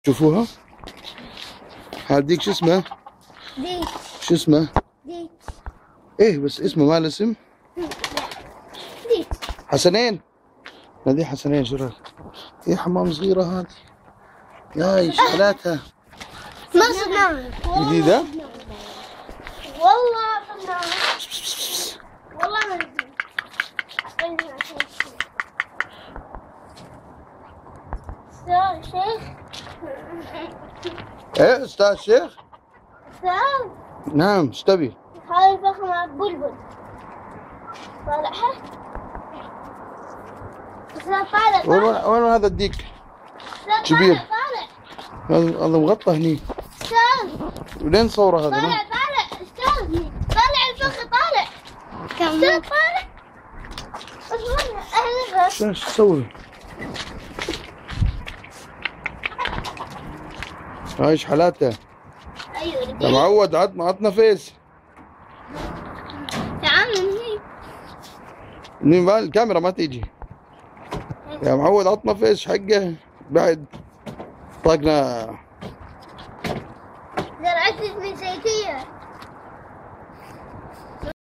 شوفوها. هاديك شو اسمه؟ ديك. شو اسمه؟ ديك. ايه بس اسمه ما له اسم؟ ديك. حسنين. نادي حسنين. شو رايك؟ ايه حمام صغيرة هذه. ياي شغلاتها. ما صدناها. جديدة؟ والله صدناها. والله ما ندري. شيخ. ايه استاذ شيخ؟ استاذ. نعم ايش تبي؟ هاي الفخمة بلبل. طالعها؟ استاذ طالع. وين هذا الديك؟ استاذ كبير. طالع. هذا مغطى هني. استاذ. ولين صوره هذا؟ طالع استاذ. طالع الفخ طالع. استاذ طالع. اهلا. شو تسوي؟ هاي ايش حالاته؟ ايوه يا معود عطنا فيس. تعال من منين الكاميرا ما تيجي. يا معود عطنا فيس حقه بعد طقنا. زرعت من زيتية.